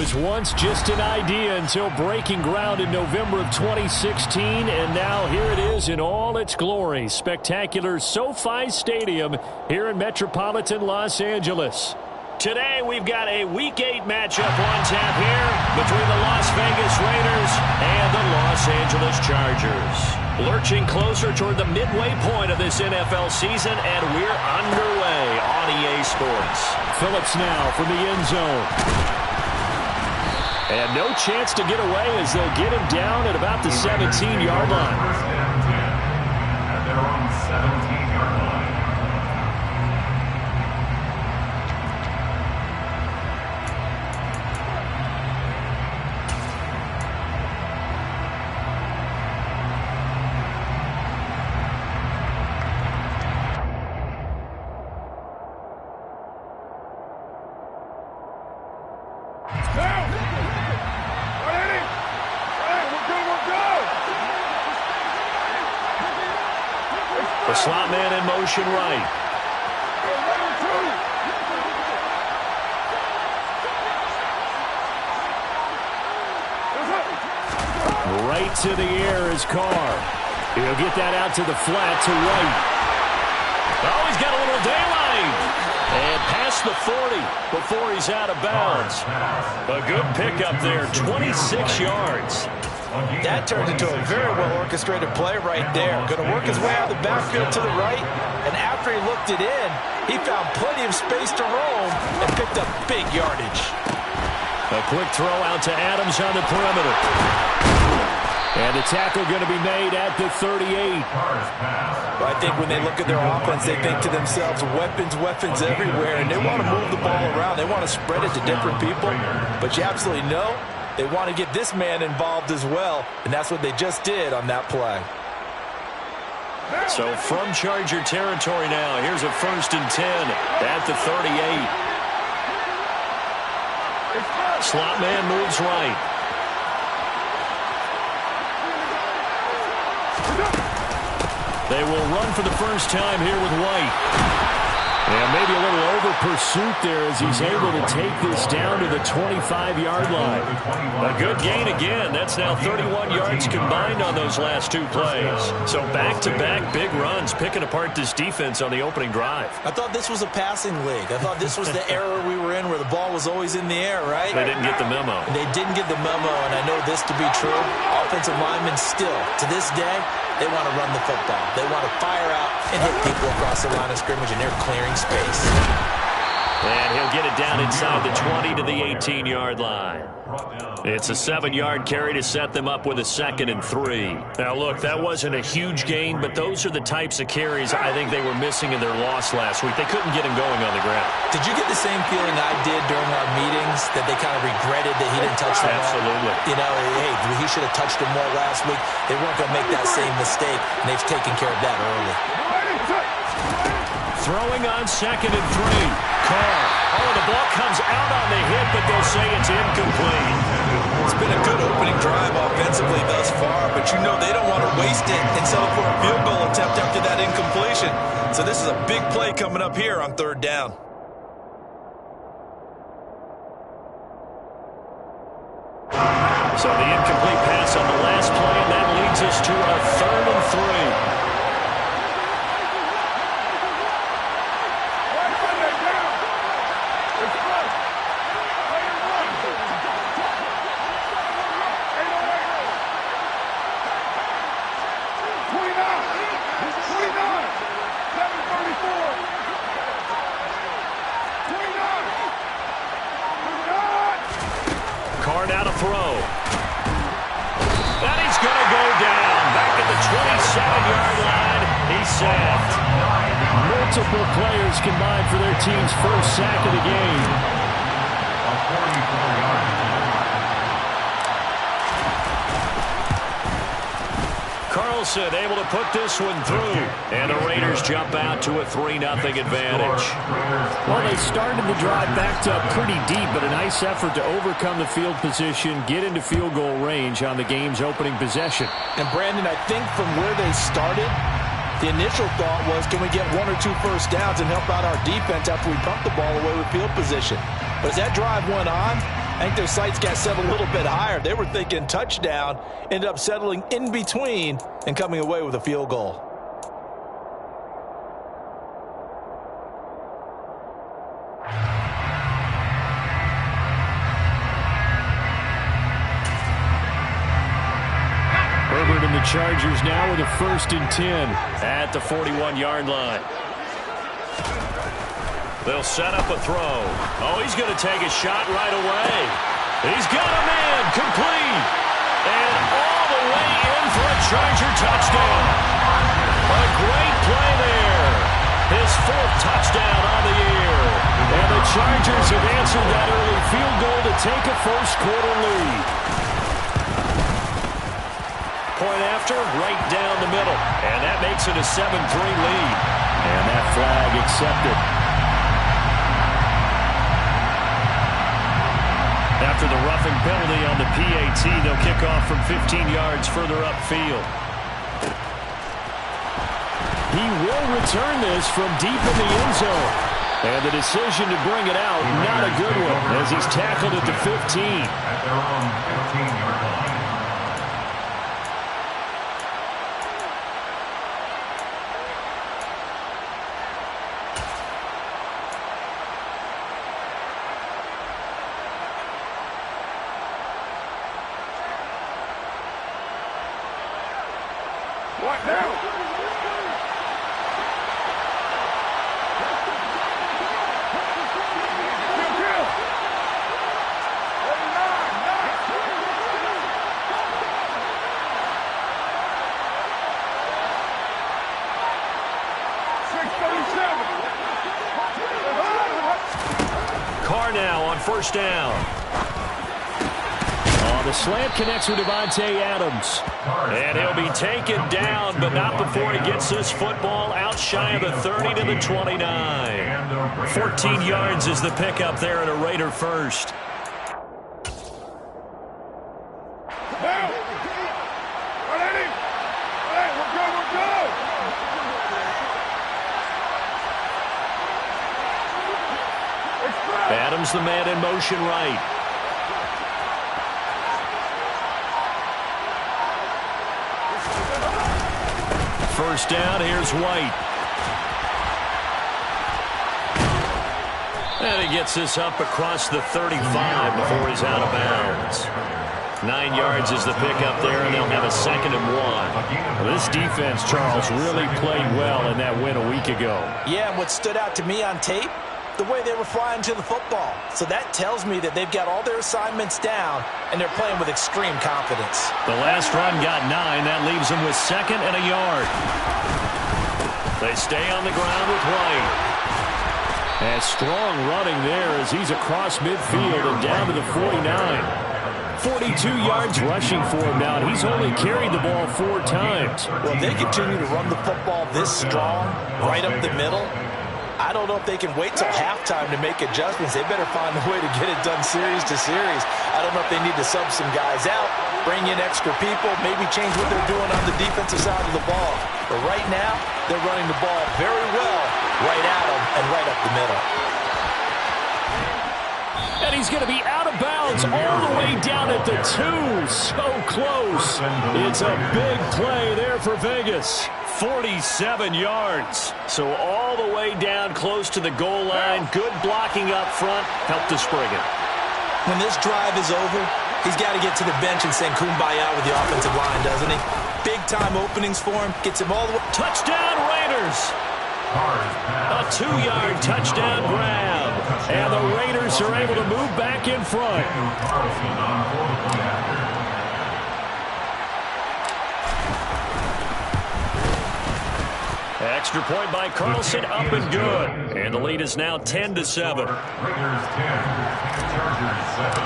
was once just an idea until breaking ground in November of 2016, and now here it is in all its glory. Spectacular SoFi Stadium here in metropolitan Los Angeles. Today we've got a Week 8 matchup on tap here between the Las Vegas Raiders and the Los Angeles Chargers. Lurching closer toward the midway point of this NFL season, and we're underway on EA Sports. Phillips now from the end zone. And no chance to get away as they'll get him down at about the 17-yard line. First down 10 at their own 17-yard line. The slot man in motion right. Right to the air is Carr. He'll get that out to the flat to White. Oh, he's got a little daylight. And past the 40 before he's out of bounds. A good pickup there, 26 yards. That turned into a very well-orchestrated play right there. Going to work his way out of the backfield to the right, and after he looked it in, he found plenty of space to roam and picked up big yardage. A quick throw out to Adams on the perimeter. And the tackle going to be made at the 38. Well, I think when they look at their offense, they think to themselves, weapons, weapons everywhere, and they want to move the ball around. They want to spread it to different people, but you absolutely know they want to get this man involved as well, and that's what they just did on that play. So from Charger territory now, here's a 1st and 10 at the 38. Slot man moves right. They will run for the first time here with White. And maybe a little over pursuit there as he's able to take this down to the 25-yard line. A good gain again. That's now 31 yards combined on those last two plays. So back-to-back big runs, picking apart this defense on the opening drive. I thought this was a passing league. I thought this was the era we were in where the ball was always in the air, right? They didn't get the memo. They didn't get the memo, and I know this to be true. Offensive linemen still, to this day, they want to run the football. They want to fire out and hit people across the line of scrimmage, and they're clearing space. And he'll get it down inside the 20 to the 18-yard line. It's a 7-yard carry to set them up with a 2nd and 3. Now, look, that wasn't a huge gain, but those are the types of carries I think they were missing in their loss last week. They couldn't get him going on the ground. Did you get the same feeling I did during our meetings, that they kind of regretted that he didn't touch the ball? Absolutely. You know, hey, he should have touched him more last week. They weren't going to make that same mistake, and they've taken care of that early. Throwing on 2nd and 3. Carr. Oh, the ball comes out on the hit, but they'll say it's incomplete. It's been a good opening drive offensively thus far, but you know they don't want to waste it and settle for a field goal attempt after that incompletion. So this is a big play coming up here on 3rd down. So the incomplete pass on the last play, and that leads us to a 3rd and 3. Carr now to throw. And he's going to go down. Back at the 27-yard line. He's sacked. Multiple players combined for their team's first sack of the game. A 44-yard Carlson able to put this one through. And the Raiders jump out to a 3-0 advantage. Well, they started the drive backed up pretty deep, but a nice effort to overcome the field position, get into field goal range on the game's opening possession. And, Brandon, I think from where they started, the initial thought was, can we get 1 or 2 first downs and help out our defense after we pump the ball away with field position? But as that drive went on, I think their sights got set a little bit higher. They were thinking touchdown, ended up settling in between and coming away with a field goal. Herbert and the Chargers now with a 1st and 10 at the 41-yard line. They'll set up a throw. Oh, he's going to take a shot right away. He's got a man complete. And all the way in for a Charger touchdown. A great play there. His 4th touchdown on the year. And the Chargers have answered that early field goal to take a first-quarter lead. Point after, right down the middle. And that makes it a 7-3 lead. And that flag accepted. After the roughing penalty on the PAT, they'll kick off from 15 yards further upfield. He will return this from deep in the end zone. And the decision to bring it out, not a good one, as he's tackled at the 15. At their own 15-yard line. What now? Carr now on 1st down. The slant connects with Davante Adams. And he'll be taken down, but not before he gets this football out shy of the 30 to the 29. 14 yards is the pickup there at a Raider first. Adams the man in motion right. First down, here's White. And he gets this up across the 35 before he's out of bounds. 9 yards is the pickup there, and they'll have a 2nd and 1. Well, this defense, Charles, really played well in that win a week ago. Yeah, and what stood out to me on tape, the way they were flying to the football. So that tells me that they've got all their assignments down, and they're playing with extreme confidence. The last run got 9. That leaves them with 2nd and a yard. They stay on the ground with White. And strong running there as he's across midfield and down to the 49. 42 yards rushing for him now, and he's only carried the ball 4 times. Well, if they continue to run the football this strong, right up the middle, I don't know if they can wait till halftime to make adjustments. They better find a way to get it done series to series. I don't know if they need to sub some guys out, bring in extra people, maybe change what they're doing on the defensive side of the ball. But right now, they're running the ball very well right at them and right up the middle. And he's going to be out of bounds all the way down at the 2. So close. It's a big play there for Vegas. 47 yards. So all the way down close to the goal line. Good blocking up front. Helped to spring it. When this drive is over, he's got to get to the bench and sing kumbaya with the offensive line, doesn't he? Big-time openings for him. Gets him all the way. Touchdown, Raiders. A 2-yard touchdown grab. And the Raiders are able to move back in front. Extra point by Carlson, up and good. And the lead is now 10-7. Raiders 10, Chargers 7.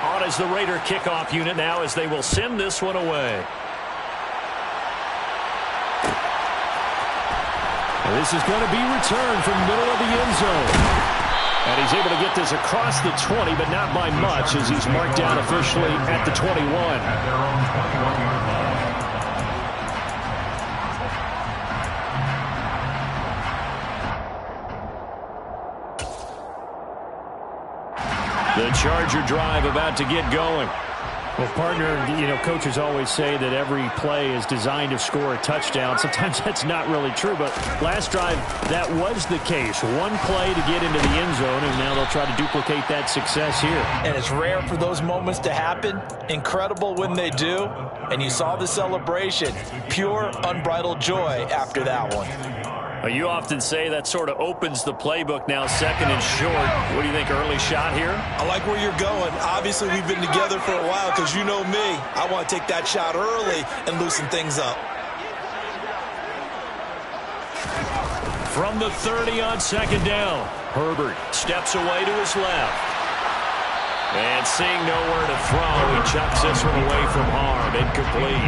On as the Raider kickoff unit now as they will send this one away. And this is going to be returned from the middle of the end zone. And he's able to get this across the 20, but not by much as he's marked down officially at the 21. At their own 21-yard line. The Charger drive about to get going. Well, partner, coaches always say that every play is designed to score a touchdown. Sometimes that's not really true, but last drive, that was the case. One play to get into the end zone, and now they'll try to duplicate that success here. And it's rare for those moments to happen. Incredible when they do. And you saw the celebration. Pure, unbridled joy after that one. You often say that sort of opens the playbook now, second and short. What do you think, early shot here? I like where you're going. Obviously, we've been together for a while because you know me. I want to take that shot early and loosen things up. From the 30 on second down, Herbert steps away to his left. And seeing nowhere to throw, he chucks this one away from harm. Incomplete.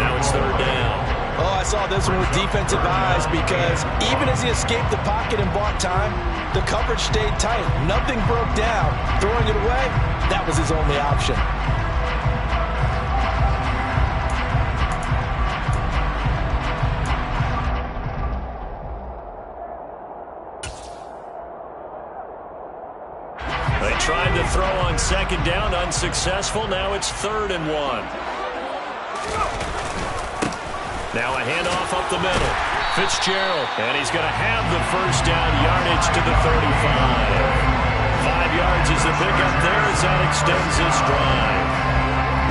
Now it's third down. Oh, I saw this one with defensive eyes because even as he escaped the pocket and bought time, the coverage stayed tight. Nothing broke down. Throwing it away, that was his only option. They tried to throw on second down, unsuccessful. Now it's 3rd and 1. Now a handoff up the middle. Fitzgerald, and he's going to have the first down, yardage to the 35. 5 yards is the pickup there as that extends this drive.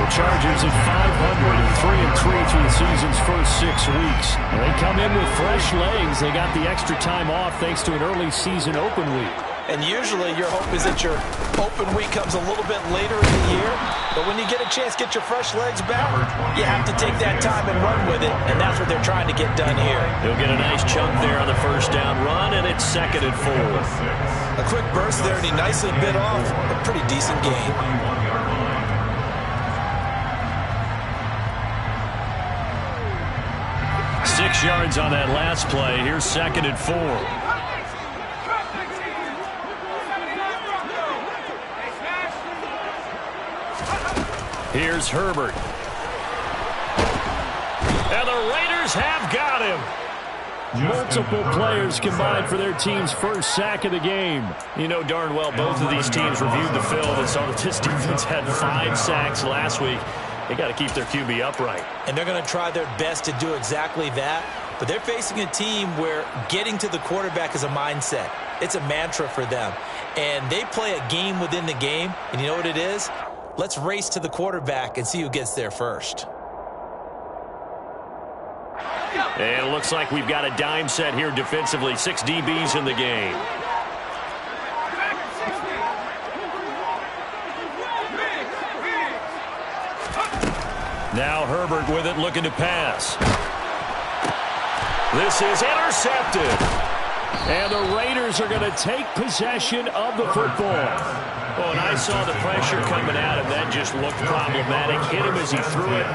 The Chargers at 500 and 3-3 through the season's first 6 weeks. And they come in with fresh legs. They got the extra time off thanks to an early season open week. And usually your hope is that your open week comes a little bit later in the year. But when you get a chance to get your fresh legs back, you have to take that time and run with it. And that's what they're trying to get done here. He'll get a nice chunk there on the first down run, and it's 2nd and 4. A quick burst there, and he nicely bit off a pretty decent gain. Six yards on that last play. Here's 2nd and 4. Here's Herbert. And the Raiders have got him. Multiple players combined for their team's first sack of the game. You know darn well both of these teams reviewed the film and saw that this defense had 5 sacks last week. They got to keep their QB upright. And they're going to try their best to do exactly that. But they're facing a team where getting to the quarterback is a mindset. It's a mantra for them. And they play a game within the game. And you know what it is? Let's race to the quarterback and see who gets there first. And it looks like we've got a dime set here defensively. 6 DBs in the game. Now Herbert with it, looking to pass. This is intercepted. And the Raiders are going to take possession of the football. Oh, and I saw the pressure coming at him. That just looked problematic. Hit him as he threw it,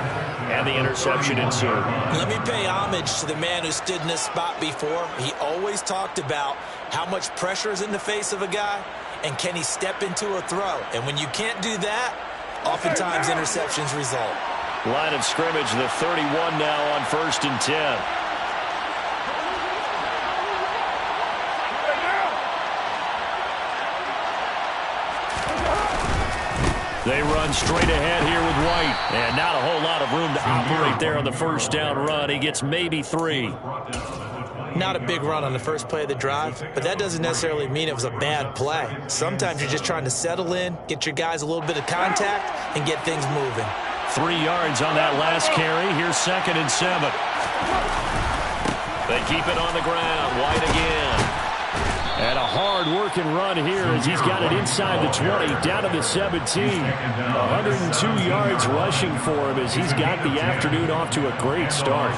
and the interception ensued. Let me pay homage to the man who stood in this spot before. He always talked about how much pressure is in the face of a guy, and can he step into a throw. And when you can't do that, oftentimes interceptions result. Line of scrimmage, the 31 now on 1st and 10. They run straight ahead here with White. And not a whole lot of room to operate there on the first down run. He gets maybe 3. Not a big run on the first play of the drive, but that doesn't necessarily mean it was a bad play. Sometimes you're just trying to settle in, get your guys a little bit of contact, and get things moving. 3 yards on that last carry. Here's 2nd and 7. They keep it on the ground. White again. And a hard-working run here as he's got it inside the 20, down to the 17. 102 yards rushing for him as he's got the afternoon off to a great start.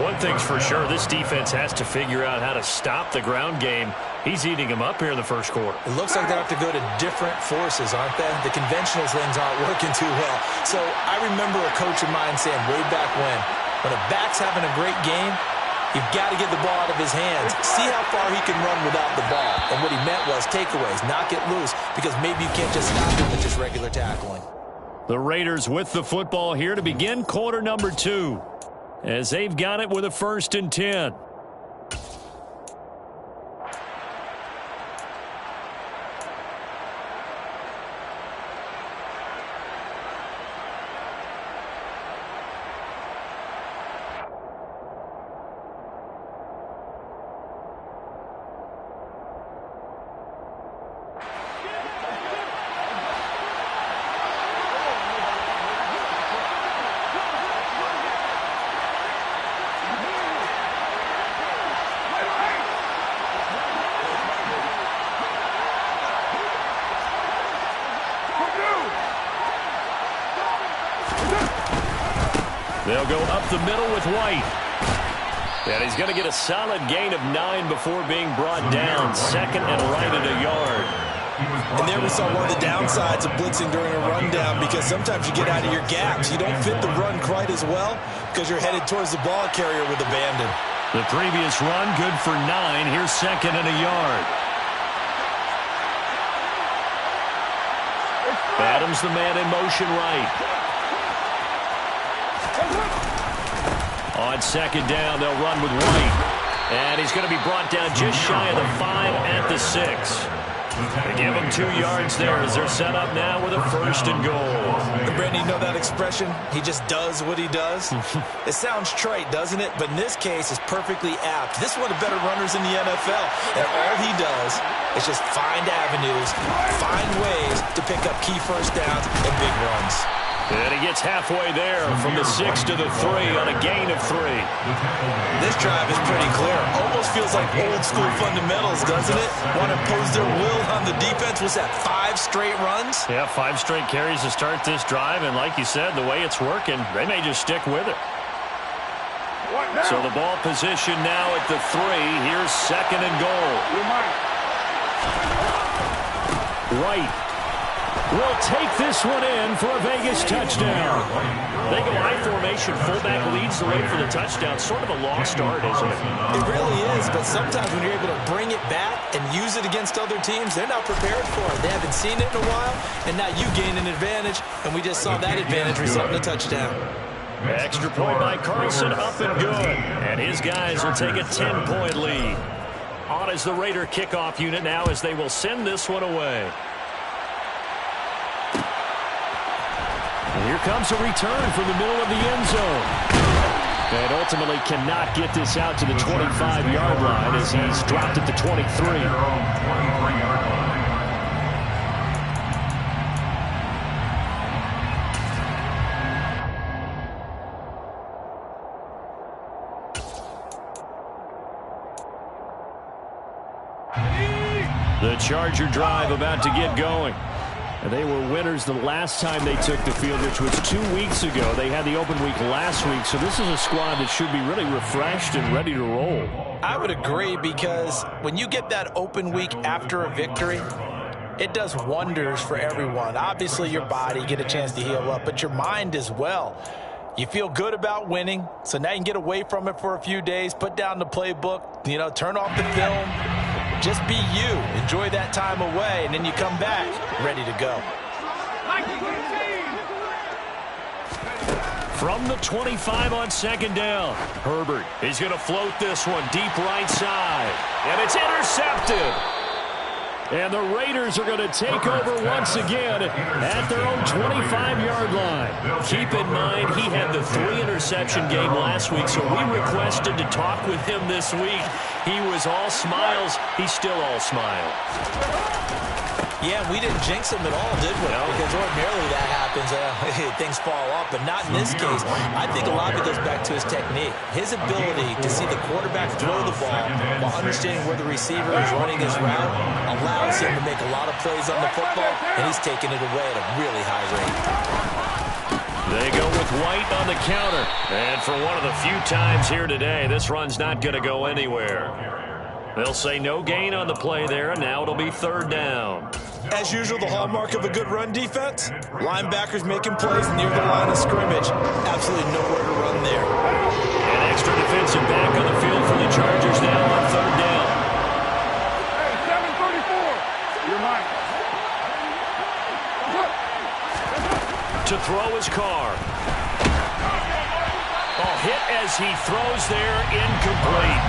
One thing's for sure, this defense has to figure out how to stop the ground game. He's eating them up here in the first quarter. It looks like they have to go to different forces, aren't they? The conventional things aren't working too well. So I remember a coach of mine saying way back when a back's having a great game, you've got to get the ball out of his hands. See how far he can run without the ball. And what he meant was takeaways, knock it loose, because maybe you can't just stop him with just regular tackling. The Raiders with the football here to begin quarter number 2, as they've got it with a 1st and 10. They'll go up the middle with White. And he's going to get a solid gain of 9 before being brought down. Second and right at a yard. And there we saw one of the downsides of blitzing during a rundown, because sometimes you get out of your gaps. You don't fit the run quite as well because you're headed towards the ball carrier with abandon. The previous run good for 9. Here's second and a yard. Adams the man in motion right. On second down, they'll run with White. And he's going to be brought down just shy of the 5 at the 6. They give him 2 yards there as they're set up now with a first and goal. And Brandon, you know that expression? He just does what he does? It sounds trite, doesn't it? But in this case, it's perfectly apt. This is one of the better runners in the NFL. And all he does is just find avenues, find ways to pick up key first downs and big runs. And he gets halfway there from the 6 to the 3 on a gain of 3. This drive is pretty clear. Almost feels like old school fundamentals, doesn't it? Want to impose their will on the defense. Was that 5 straight runs? Yeah, 5 straight carries to start this drive. And like you said, the way it's working, they may just stick with it. So the ball position now at the 3. Here's second and goal. Right. Will take this one in for a Vegas touchdown. They go I formation. Fullback leads the way for the touchdown. Sort of a lost art, isn't it? It really is, but sometimes when you're able to bring it back and use it against other teams, they're not prepared for it. They haven't seen it in a while, and now you gain an advantage, and we just saw that advantage result in a touchdown. Extra point by Carlson, up and good. And his guys will take a 10-point lead. On is the Raider kickoff unit now as they will send this one away. And here comes a return from the middle of the end zone. And ultimately cannot get this out to the 25-yard line as he's dropped at the 23. The Charger drive about to get going. And they were winners the last time they took the field, which was 2 weeks ago. They had the open week last week, so this is a squad that should be really refreshed and ready to roll. I would agree, because when you get that open week after a victory, it does wonders for everyone. Obviously, your body, get a chance to heal up, but your mind as well. You feel good about winning, so now you can get away from it for a few days, put down the playbook, turn off the film. Just be you. Enjoy that time away, and then you come back ready to go. From the 25 on second down, Herbert is going to float this one deep right side. And it's intercepted. And the Raiders are going to take over once again at their own 25-yard line. Keep in mind, he had the 3-interception game last week, so we requested to talk with him this week. He was all smiles. He's still all smile. Yeah, we didn't jinx him at all, did we? No. Because ordinarily that happens. Things fall off, but not in this case. I think a lot of it goes back to his technique. His ability to see the quarterback throw the ball while understanding where the receiver is running his route allows him to make a lot of plays on the football, and he's taking it away at a really high rate. They go with White on the counter. And for one of the few times here today, this run's not going to go anywhere. They'll say no gain on the play there, and now it'll be third down. As usual, the hallmark of a good run defense, linebackers making plays near the line of scrimmage. Absolutely nowhere to run there. An extra defensive back on the field for the Chargers now on third down. Hey, 734. You're mine. To throw his car. Oh, hit as he throws there, incomplete.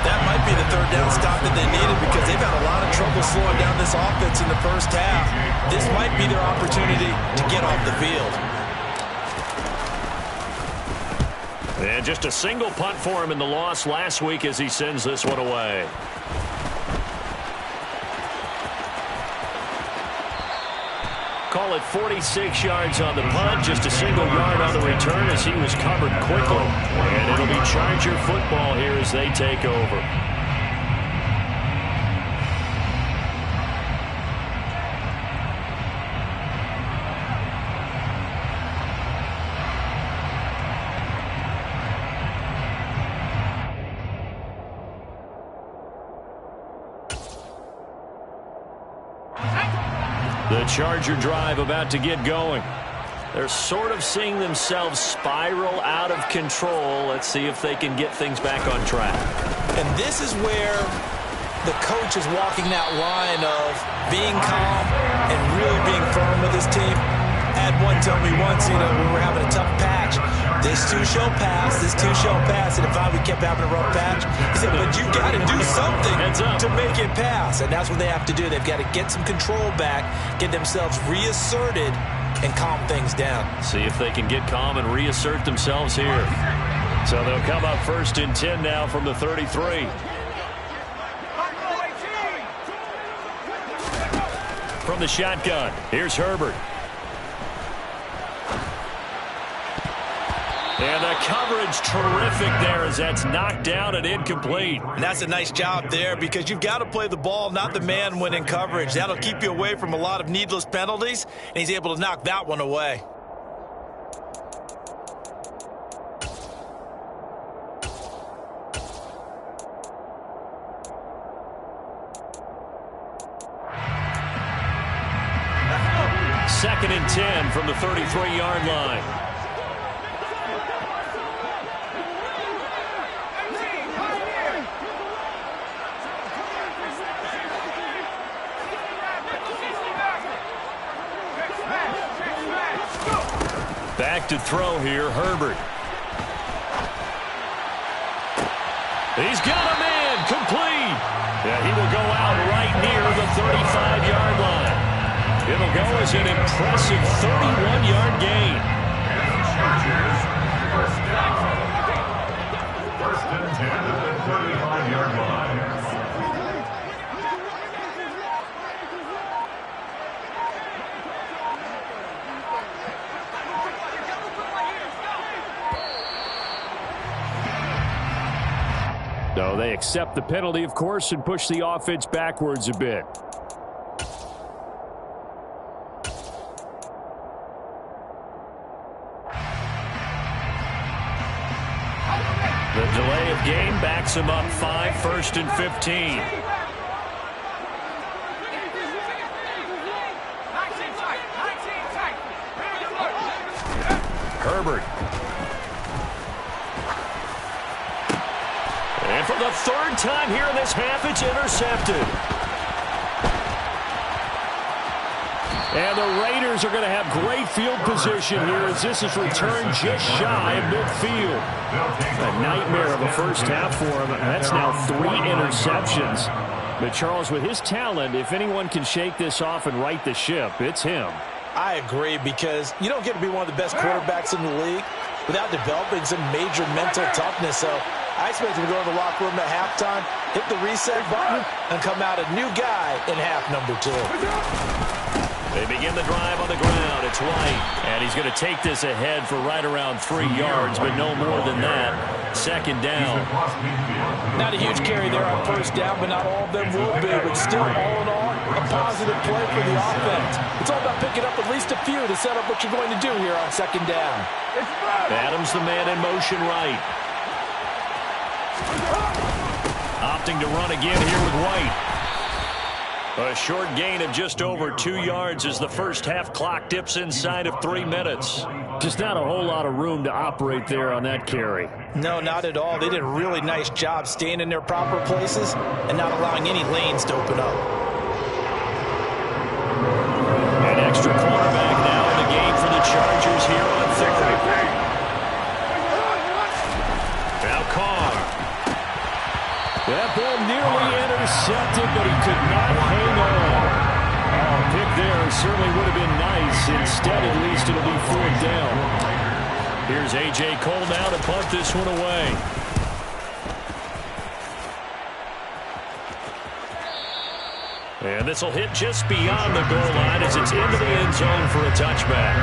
That might be the third down stop that they needed, because they've had a lot of trouble slowing down this offense in the first half. This might be their opportunity to get off the field. And just a single punt for him in the loss last week as he sends this one away. Call it 46 yards on the punt, just a single yard on the return as he was covered quickly. And it'll be Charger football here as they take over. The Charger drive about to get going. They're sort of seeing themselves spiral out of control. Let's see if they can get things back on track. And this is where the coach is walking that line of being calm and really being firm with his team. I had one tell me once, when we were having a tough patch, this too shall pass, this too shall pass. And if we kept having a rough patch, he said, but you got to do something to make it pass. And that's what they have to do. They've got to get some control back, get themselves reasserted, and calm things down. See if they can get calm and reassert themselves here. So they'll come up 1st and 10 now from the 33. From the shotgun, here's Herbert. And the coverage terrific there as that's knocked down and incomplete. And that's a nice job there because you've got to play the ball, not the man when in coverage. That'll keep you away from a lot of needless penalties, and he's able to knock that one away. Second and 10 from the 33-yard line. Back to throw here, Herbert. He's got a man, complete. Yeah, he will go out right near the 35-yard line. It'll go as an impressive 31-yard gain. First and 10 at the 35-yard line. No, they accept the penalty, of course, and push the offense backwards a bit. The delay of game backs him up 5, 1st and 15. Herbert. And for the 3rd time here in this half, it's intercepted. And the Raiders are going to have great field position here as this is returned just shy of midfield. A nightmare of a first half for him. That's now 3 interceptions. But Charles, with his talent, if anyone can shake this off and right the ship, it's him. I agree, because you don't get to be one of the best quarterbacks in the league without developing some major mental toughness. So I expect him to go to the locker room at halftime, hit the reset button, and come out a new guy in half number 2. They begin the drive on the ground. It's White, and he's going to take this ahead for right around 3 yards, but no more than that. 2nd down. Not a huge carry there on 1st down, but not all of them will be. But still, all in all, a positive play for the offense. It's all about picking up at least a few to set up what you're going to do here on 2nd down. Adams, the man in motion right. Opting to run again here with White. A short gain of just over 2 yards as the first half clock dips inside of 3 minutes. Just not a whole lot of room to operate there on that carry. No, not at all. They did a really nice job staying in their proper places and not allowing any lanes to open up. An extra cornerback now in the game for the Chargers here on 3rd. Now Carr. That ball nearly intercepted, but he could not hang on. Oh, pick there certainly would have been nice. Instead, at least it'll be 4th down. Here's A.J. Cole now to punt this one away. And this will hit just beyond the goal line as it's into the end zone for a touchback.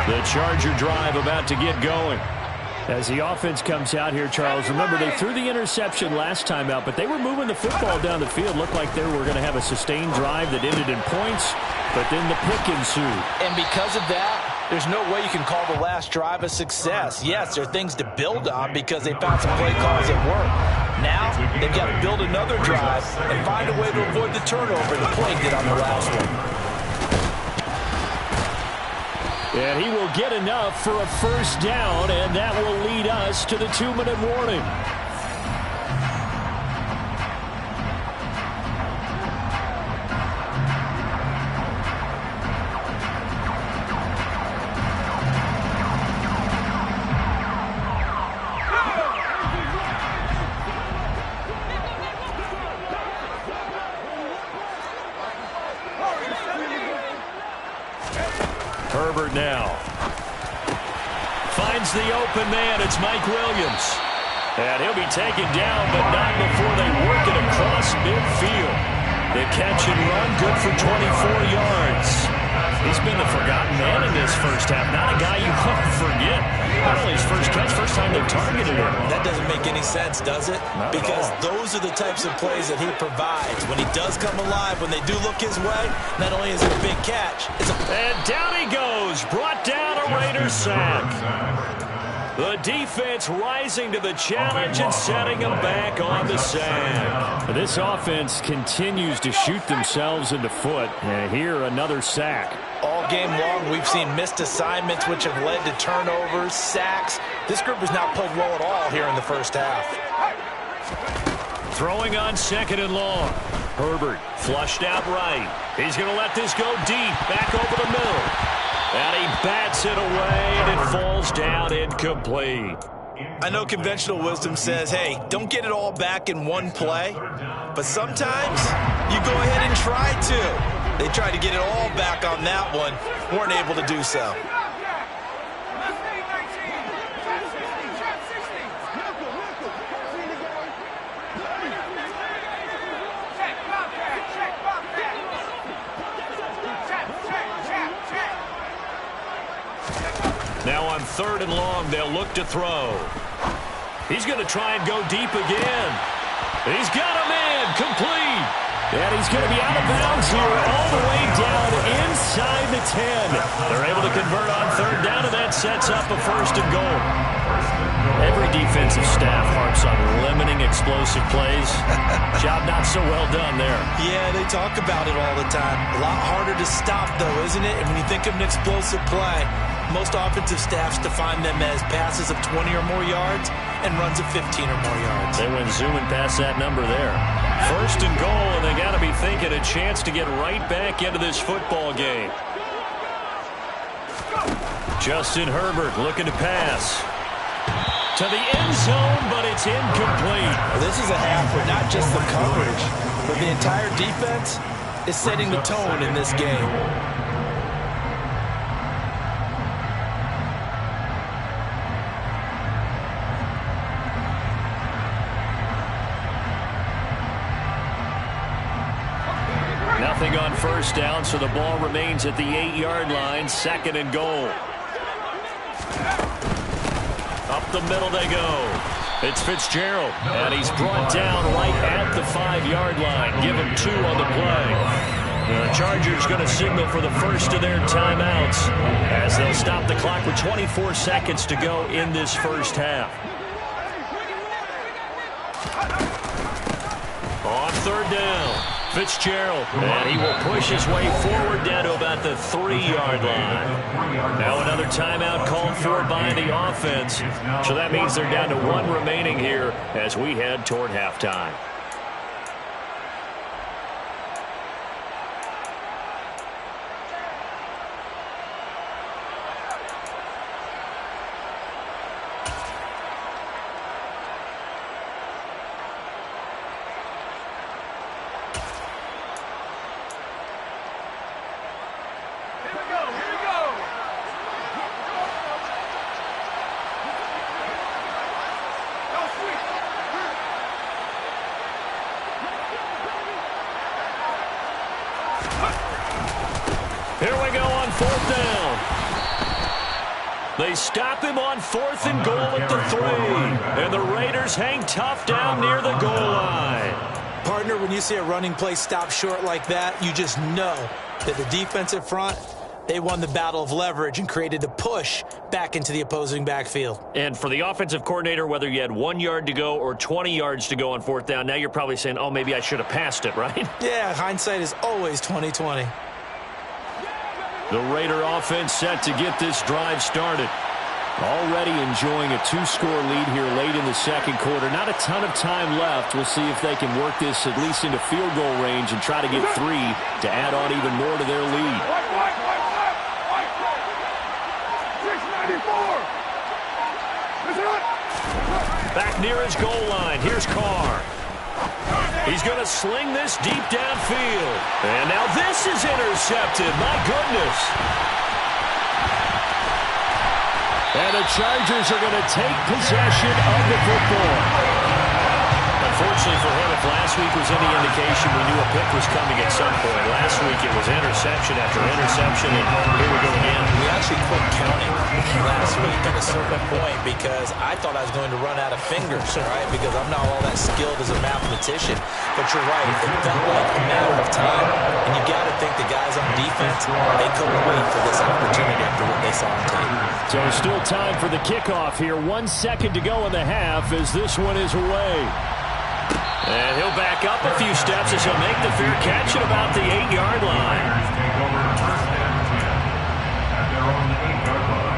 The Charger drive about to get going. As the offense comes out here, Charles, remember they threw the interception last time out, but they were moving the football down the field. Looked like they were going to have a sustained drive that ended in points, but then the pick ensued. And because of that, There's no way you can call the last drive a success. Yes, there are things to build on because they found some play calls that work. Now, they've got to build another drive and find a way to avoid the turnover the play did on the last one. And he will get enough for a first down, and that will lead us to the 2-minute warning. Herbert now finds the open man. It's Mike Williams. And he'll be taken down, but not before they work it across midfield. The catch and run, good for 24 yards. He's been the forgotten man in this first half. Not a guy you want to forget. Not only his first catch, first time they've targeted him. That doesn't make any sense, does it? Because those are the types of plays that he provides. When he does come alive, when they do look his way, not only is it a big catch, it's a... And down he goes. Brought down a Raiders sack. The defense rising to the challenge and setting them back on the sack. This offense continues to shoot themselves in the foot. And here, another sack. All game long, we've seen missed assignments, which have led to turnovers, sacks. This group has not played well at all here in the first half. Throwing on 2nd and long. Herbert flushed out right. He's going to let this go deep, back over the middle. And he bats it away, and it falls down incomplete. I know conventional wisdom says, hey, don't get it all back in one play. But sometimes you go ahead and try to. They tried to get it all back on that one. Weren't able to do so. Now on 3rd and long, they'll look to throw. He's going to try and go deep again. He's got a man, complete. And he's going to be out of bounds here all the way down inside the 10. They're able to convert on 3rd down, and that sets up a 1st and goal. Every defensive staff harps on limiting explosive plays. Job not so well done there. Yeah, they talk about it all the time. A lot harder to stop, though, isn't it? And when you think of an explosive play, most offensive staffs define them as passes of 20 or more yards and runs of 15 or more yards. They went zooming past that number there. 1st and goal, and they got to be thinking a chance to get right back into this football game. Justin Herbert looking to pass to the end zone, but it's incomplete. This is a half where not just the coverage, but the entire defense is setting the tone in this game. Nothing on 1st down, so the ball remains at the 8-yard line, 2nd and goal. Up the middle they go. It's Fitzgerald, and he's brought down right at the 5-yard line. Give him 2 on the play. The Chargers going to signal for the first of their timeouts as they'll stop the clock with 24 seconds to go in this first half. On 3rd down. Fitzgerald, and he will push his way forward down to about the 3-yard line. Now another timeout called for by the offense. So that means they're down to 1 remaining here as we head toward halftime. Here we go on 4th down. They stop him on 4th and goal at the 3. And the Raiders hang tough down near the goal line. Partner, when you see a running play stop short like that, you just know that the defensive front, They won the battle of leverage and created a push back into the opposing backfield. And for the offensive coordinator, whether you had 1 yard to go or 20 yards to go on fourth down, now you're probably saying, oh, maybe I should have passed it, right? Yeah, hindsight is always 20/20. The Raider offense set to get this drive started. Already enjoying a 2-score lead here late in the second quarter. Not a ton of time left. We'll see if they can work this at least into field goal range and try to get 3 to add on even more to their lead. Back near his goal line. Here's Carr. He's going to sling this deep downfield. And now this is intercepted. My goodness. And the Chargers are going to take possession of the football. Unfortunately for him, if last week was any indication, we knew a pick was coming at some point. Last week it was interception after interception, and here we go again. We actually quit counting last week at a certain point because I thought I was going to run out of fingers, right? Because I'm not all that skilled as a mathematician. But you're right, it felt like a matter of time. And you got to think the guys on defense, they couldn't wait for this opportunity after what they saw on tape. So still time for the kickoff here. 1 second to go in the half as this one is away. And he'll back up a few steps as he'll make the fair catch at about the 8-yard line. Take over first and 10 at their own 8-yard line.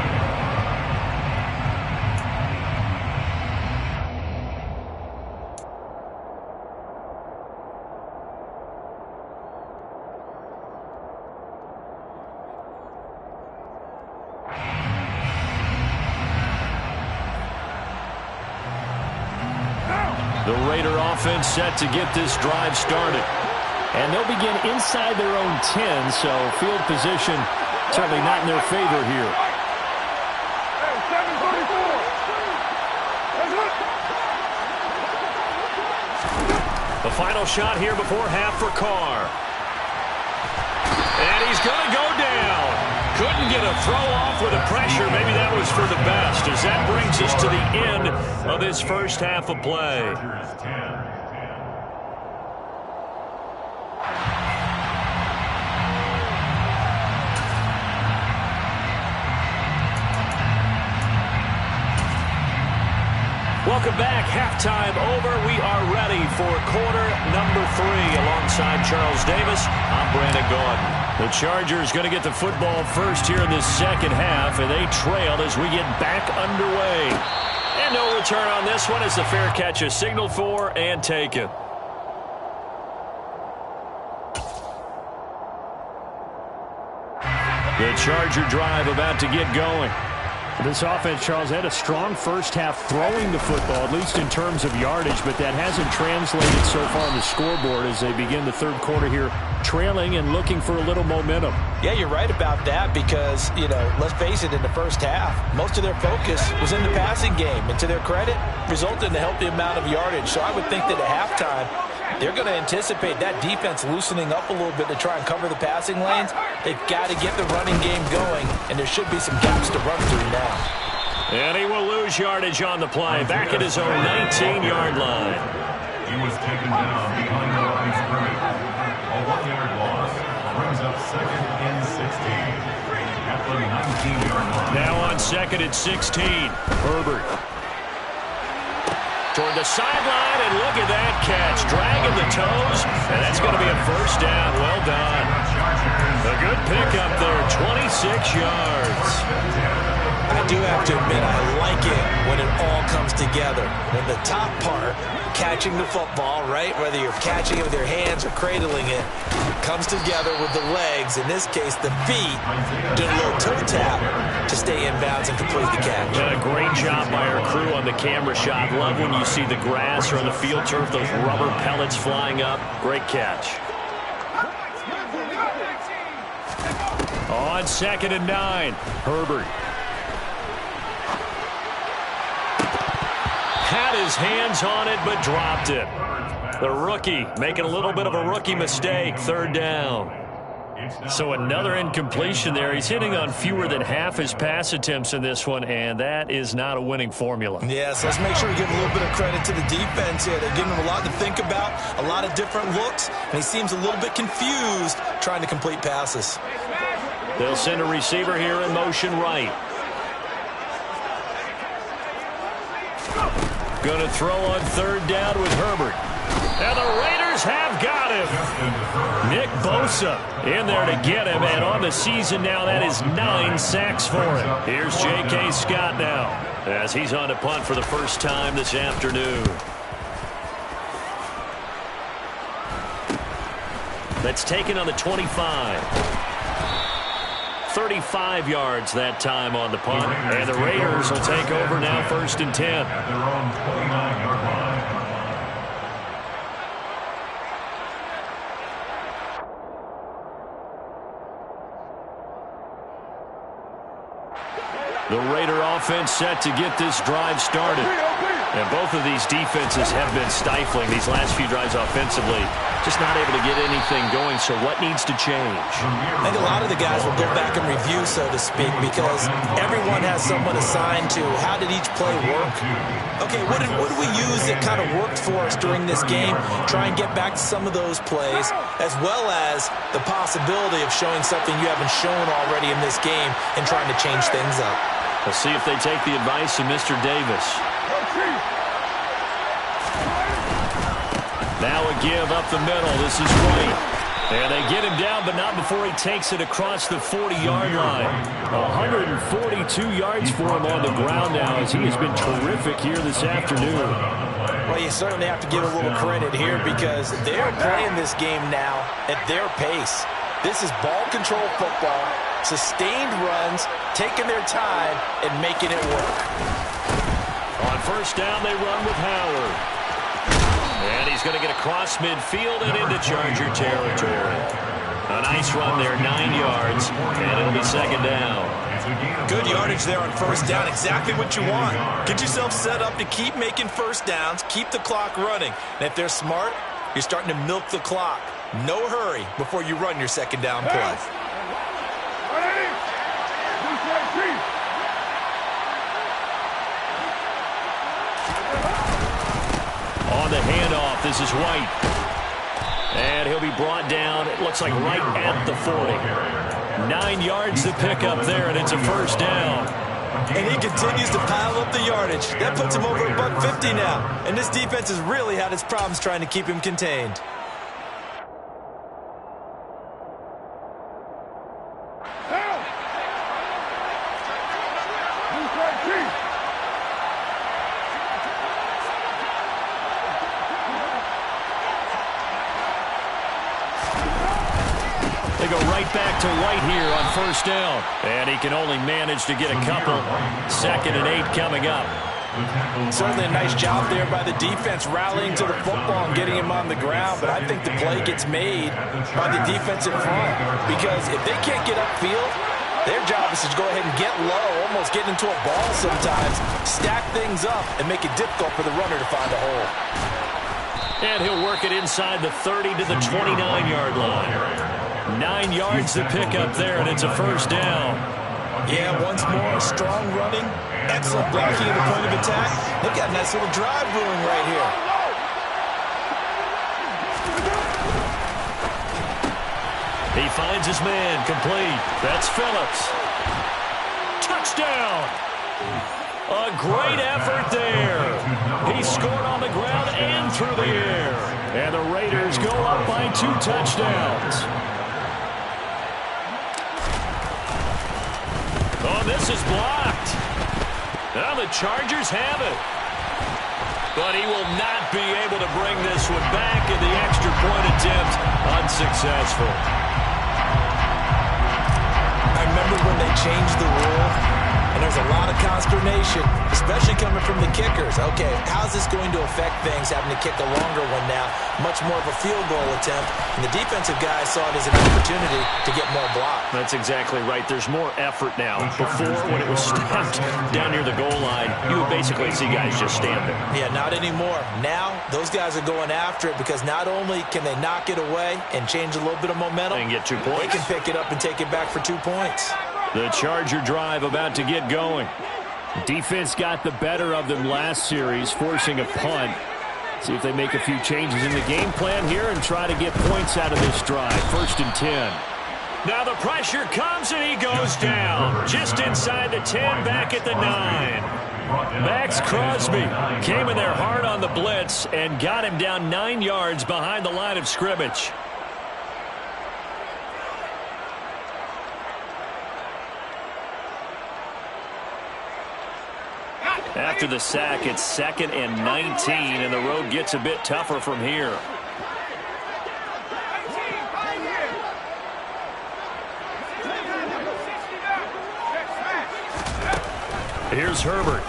The Raider offense set to get this drive started. And they'll begin inside their own 10, so field position certainly not in their favor here. The final shot here before half for Carr. And he's going to go down. Couldn't get a throw off with the pressure. Maybe that was for the best, as that brings us to the end of this first half of play. Chargers 10. Welcome back. Halftime over. We are ready for quarter number 3. Alongside Charles Davis, I'm Brandon Gaudin. The Chargers going to get the football first here in this second half, and they trail as we get back underway. And no return on this one as the fair catch is signaled for and taken. The Charger drive about to get going. This offense, Charles, had a strong first half throwing the football, at least in terms of yardage, but that hasn't translated so far on the scoreboard as they begin the third quarter here, trailing and looking for a little momentum. Yeah, you're right about that because, let's face it, in the first half, most of their focus was in the passing game. And to their credit, resulted in a healthy amount of yardage. So I would think that at halftime, they're going to anticipate that defense loosening up a little bit to try and cover the passing lanes. They've got to get the running game going, and there should be some gaps to run through now. And he will lose yardage on the play, back at his own 19-yard line. He was taken down behind the line of scrimmage. A 1-yard loss brings up second and 16 at the 19-yard line. Now on second and 16, Herbert. Toward the sideline, and look at that catch. Dragging the toes, and that's going to be a first down. Well done. A good pickup there, 26 yards. I do have to admit, I like it when it all comes together. When the top part, catching the football, right, whether you're catching it with your hands or cradling it, comes together with the legs, in this case the feet, doing a little toe tap to stay in bounds and complete the catch. And a great job by our crew on the camera shot. Love when you see the grass or on the field turf, those rubber pellets flying up. Great catch. On second and 9, Herbert. Had his hands on it, but dropped it. The rookie making a little bit of a rookie mistake, third down. So another incompletion there. He's hitting on fewer than half his pass attempts in this one, and that is not a winning formula. Yes, let's make sure we give a little bit of credit to the defense here. They're giving him a lot to think about, a lot of different looks, and he seems a little bit confused trying to complete passes. They'll send a receiver here in motion right. Going to throw on third down with Herbert. And the Raiders have got him. Nick Bosa in there to get him. And on the season now, that is 9 sacks for him. Here's J.K. Scott now as he's on to punt for the first time this afternoon. That's taken on the 25. 35 yards that time on the punt. And the Raiders will take over now, 1st and 10. At their own 29-yard line. The Raider offense set to get this drive started. And both of these defenses have been stifling these last few drives offensively. Just not able to get anything going, so what needs to change? I think a lot of the guys will go back and review, so to speak, because everyone has someone assigned to how did each play work. Okay, what did we use that kind of worked for us during this game? Try and get back to some of those plays, as well as the possibility of showing something you haven't shown already in this game and trying to change things up. Let's see if they take the advice of Mr. Davis. Now a give up the middle. This is White. And they get him down, but not before he takes it across the 40-yard line. 142 yards for him on the ground now, as he has been terrific here this afternoon. Well, you certainly have to give a little credit here because they're playing this game now at their pace. This is ball control football, sustained runs, taking their time, and making it work. On first down, they run with Howard. And he's going to get across midfield and into Charger territory. A nice run there, 9 yards, and it'll be 2nd down. Good yardage there on first down, exactly what you want. Get yourself set up to keep making first downs, keep the clock running. And if they're smart, you're starting to milk the clock. No hurry before you run your 2nd down play. On the handoff, this is White. And he'll be brought down, it looks like right at the 40. 9 yards to pick up there, and it's a first down. And he continues to pile up the yardage. That puts him over $150 now. And this defense has really had its problems trying to keep him contained. They go right back to White here on first down. And he can only manage to get a couple. 2nd and 8 coming up. Certainly a nice job there by the defense rallying to the football and getting him on the ground. But I think the play gets made by the defensive front. Because if they can't get upfield, their job is to go ahead and get low, almost get into a ball sometimes, stack things up, and make it difficult for the runner to find a hole. And he'll work it inside the 30 to the 29-yard line. 9 yards to pick up there, and it's a first down. Yeah, once more, strong running, excellent blocking at the point of attack. They've got a nice little drive brewing right here. He finds his man, complete. That's Phillips. Touchdown! A great effort there. He scored on the ground and through the air. And the Raiders go up by 2 touchdowns. Oh, this is blocked. Now the Chargers have it. But he will not be able to bring this one back, and the extra point attempt unsuccessful. I remember when they changed the rule, and there's a lot of consternation, especially coming from the kickers. Okay, how's this going to affect things, having to kick a longer one now? Much more of a field goal attempt, and the defensive guys saw it as an opportunity to get more block. That's exactly right. There's more effort now. Before, when it was snapped down near the goal line, you would basically see guys just stand there. Yeah, not anymore. Now, those guys are going after it because not only can they knock it away and change a little bit of momentum, and get 2 points. They can pick it up and take it back for 2 points. The Charger drive about to get going. Defense got the better of them last series, forcing a punt. See if they make a few changes in the game plan here and try to get points out of this drive. 1st and 10. Now the pressure comes and he goes down. Just inside the 10, back at the 9. Max Crosby came in there hard on the blitz and got him down 9 yards behind the line of scrimmage. After the sack, it's 2nd and 19, and the road gets a bit tougher from here. Here's Herbert.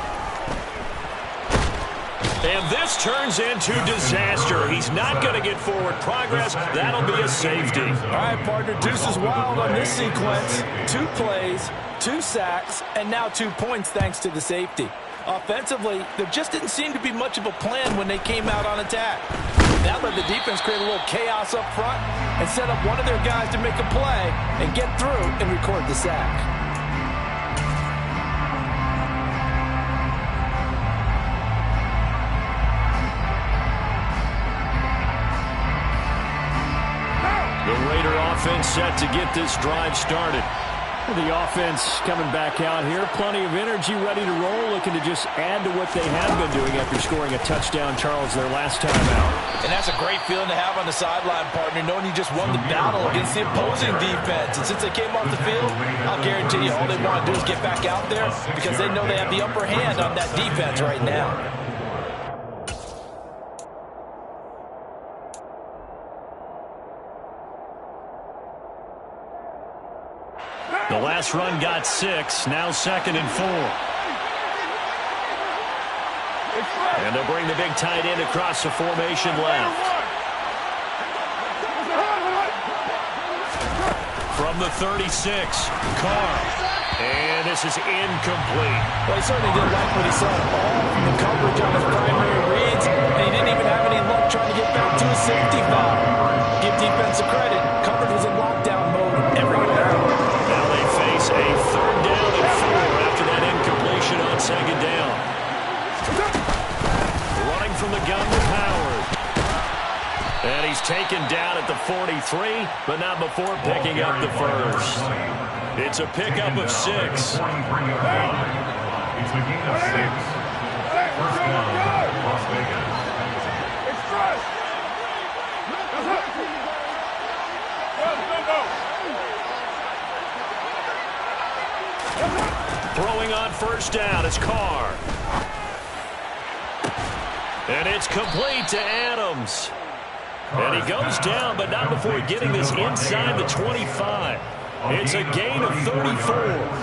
And this turns into disaster. He's not going to get forward progress. That'll be a safety. All right, partner, deuce is wild on this sequence. 2 plays, 2 sacks, and now 2 points thanks to the safety. Offensively, there just didn't seem to be much of a plan when they came out on attack. That let the defense create a little chaos up front and set up one of their guys to make a play and get through and record the sack. The Raider offense set to get this drive started. The offense coming back out here. Plenty of energy, ready to roll, looking to just add to what they have been doing after scoring a touchdown, Charles, their last time out. And that's a great feeling to have on the sideline, partner, knowing you just won the battle against the opposing defense. And since they came off the field, I'll guarantee you all they want to do is get back out there because they know they have the upper hand on that defense right now. The last run got 6, now 2nd and 4. And they'll bring the big tight end across the formation left. From the 36, Carr. And this is incomplete. Well, he certainly didn't like what he saw at all from the coverage on his primary reads, and he didn't even have any luck trying to get back to his safety foul. Give defensive credit. Coverage was in lockdown mode everywhere. Now they face a 3rd down and 4 after that incompletion on 2nd down. Running from the gun with Howard. And he's taken down at the 43, but not before picking up the first. It's a pickup of 6. It's a gain of 6. First down, Las Vegas. Throwing on 1st down is Carr. And it's complete to Adams. And he goes down, but not before getting this inside the 25. It's a gain of 34.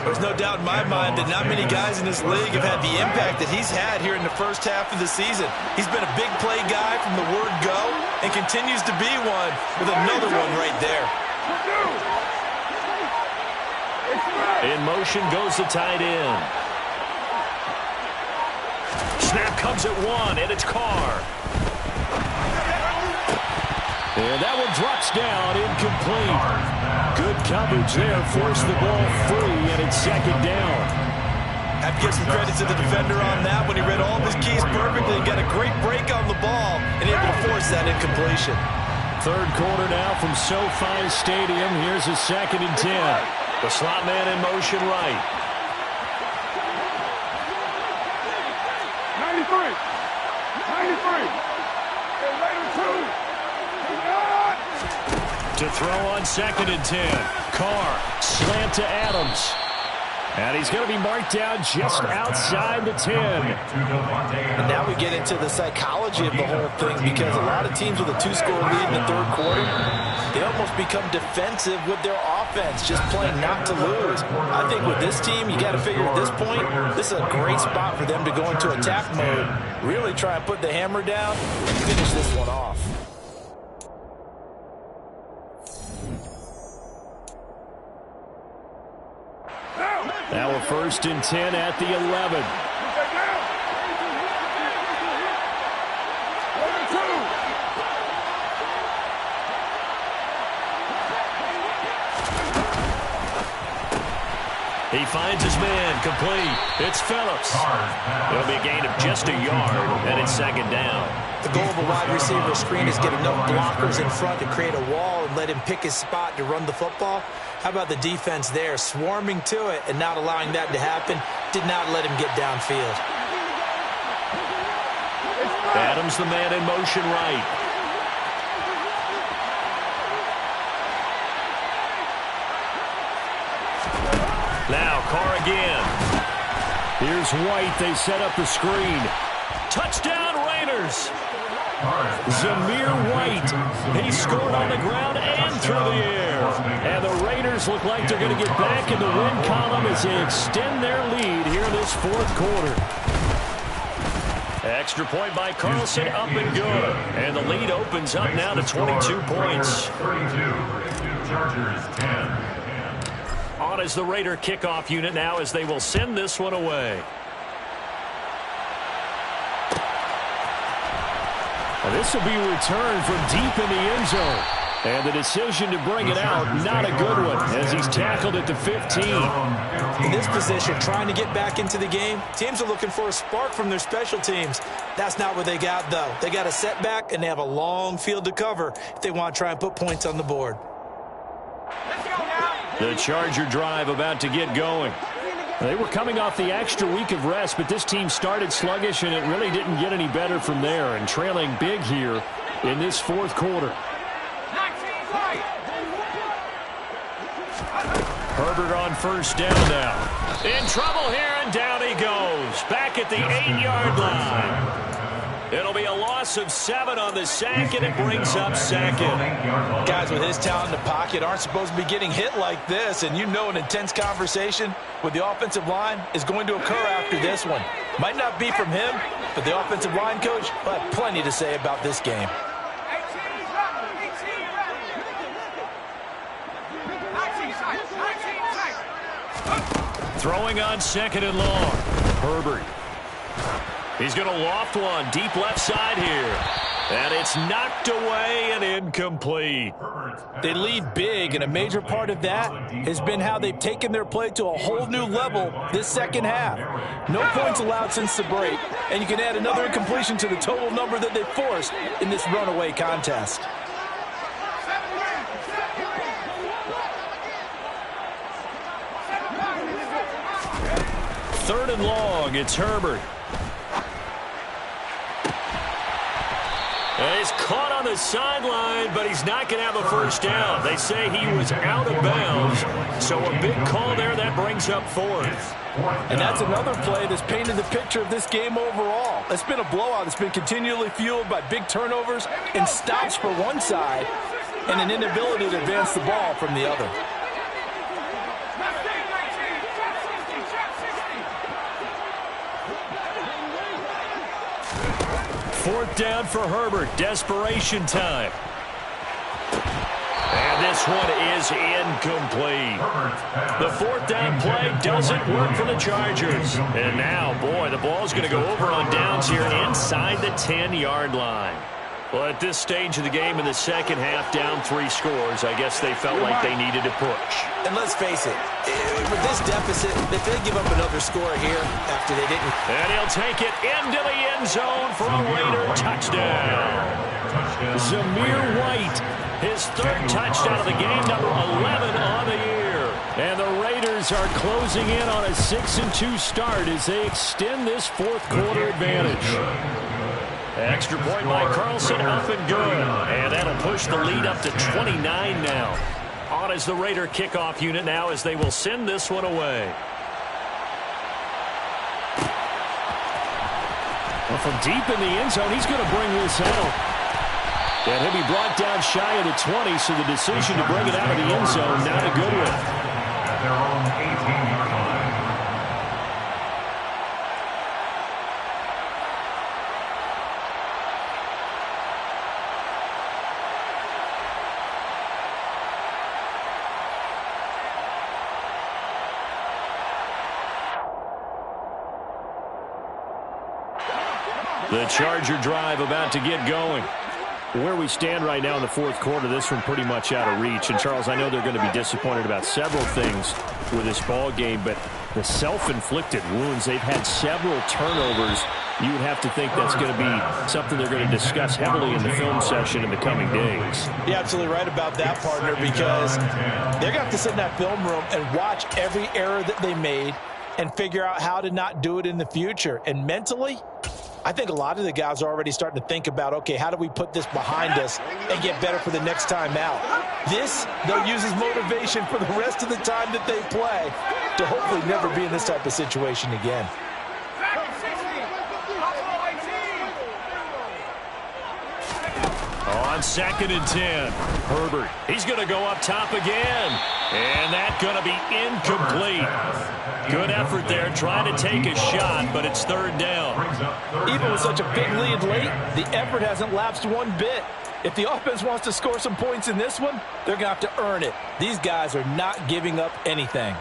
There's no doubt in my mind that not many guys in this league have had the impact that he's had here in the first half of the season. He's been a big play guy from the word go and continues to be one with another one right there. In motion goes the tight end. Snap comes at 1, and it's Carr. And that one drops down, incomplete. Good coverage there, forced the ball free, and it's 2nd down. I have to give some credit to the defender on that when he read all of his keys perfectly and got a great break on the ball and able to force that incompletion. 3rd quarter now from SoFi Stadium. Here's a 2nd and 10. The slot man in motion right. 93. 93. To throw on 2nd and 10. Carr, slant to Adams. And he's going to be marked down just outside the 10. And now we get into the psychology of the whole thing because a lot of teams with a 2-score lead in the 3rd quarter, they almost become defensive with their offense, just playing not to lose. I think with this team, you got to figure at this point, this is a great spot for them to go into attack mode, really try and put the hammer down and finish this one off. Now a 1st and 10 at the 11. He finds his man, complete. It's Phillips. It'll be a gain of just a yard, and it's second down. The goal of a wide receiver screen is get enough blockers in front to create a wall and let him pick his spot to run the football. How about the defense there, swarming to it and not allowing that to happen? Did not let him get downfield. Adams, the man in motion right. Now Carr again. Here's White. They set up the screen. Touchdown Raiders. Zamir White. He scored on the ground and through the air. And the Raiders look like they're going to get back in the win column as they extend their lead here in this fourth quarter. Extra point by Carlson, up and good. And the lead opens up now to 22 points. 32. Chargers 10. On is the Raider kickoff unit now as they will send this one away. Well, this will be returned from deep in the end zone. And the decision to bring it out, not a good one, as he's tackled at the 15. In this position, trying to get back into the game, teams are looking for a spark from their special teams. That's not what they got, though. They got a setback, and they have a long field to cover if they want to try and put points on the board. The Charger drive about to get going. They were coming off the extra week of rest, but this team started sluggish, and it really didn't get any better from there, and trailing big here in this fourth quarter. Herbert on first down now. In trouble here, and down he goes. Back at the 8-yard line. It'll be a loss of 7 on the sack, and it brings up second. Guys with his talent in the pocket aren't supposed to be getting hit like this, and you know an intense conversation with the offensive line is going to occur after this one. Might not be from him, but the offensive line coach will have plenty to say about this game. Throwing on second and long. Herbert. He's going to loft one deep left side here. And it's knocked away and incomplete. They lead big, and a major part of that has been how they've taken their play to a whole new level this second half. No points allowed since the break, and you can add another incompletion to the total number that they forced in this runaway contest. Third and long, it's Herbert. And he's caught on the sideline, but he's not going to have a first down. They say he was out of bounds, so a big call there that brings up fourth. And that's another play that's painted the picture of this game overall. It's been a blowout. It's been continually fueled by big turnovers and stops for one side and an inability to advance the ball from the other. Fourth down for Herbert. Desperation time. And this one is incomplete. The fourth down play doesn't work for the Chargers. And now, boy, the ball's going to go over on downs here inside the 10-yard line. Well, at this stage of the game in the second half, down 3 scores, I guess they felt like they needed to push. And let's face it, with this deficit, if they give up another score here after they didn't. And he'll take it into the end zone for a Raider touchdown. Zamir White, his third touchdown of the game, number 11 on the year. And the Raiders are closing in on a 6-2 start as they extend this fourth quarter advantage. Extra point by Carlson, up and good. And that'll push the lead up to 29 now. On is the Raider kickoff unit now as they will send this one away. Well, from deep in the end zone, he's going to bring this out. And he'll be brought down shy of the 20, so the decision to bring it out of the end zone, not a good one. At their own 18-yard line. The Charger drive about to get going. Where we stand right now in the fourth quarter, this one pretty much out of reach. And, Charles, I know they're going to be disappointed about several things with this ball game, but the self-inflicted wounds, they've had several turnovers. You would have to think that's going to be something they're going to discuss heavily in the film session in the coming days. You're absolutely right about that, partner, because they're going to have to sit in that film room and watch every error that they made and figure out how to not do it in the future. And mentally, I think a lot of the guys are already starting to think about, okay, how do we put this behind us and get better for the next time out? This, they'll use as motivation for the rest of the time that they play to hopefully never be in this type of situation again. On 2nd and 10, Herbert. He's going to go up top again. And that's going to be incomplete. Good effort there, trying to take a shot, but it's 3rd down. Even with such a big lead late, the effort hasn't lapsed one bit. If the offense wants to score some points in this one, they're going to have to earn it. These guys are not giving up anything.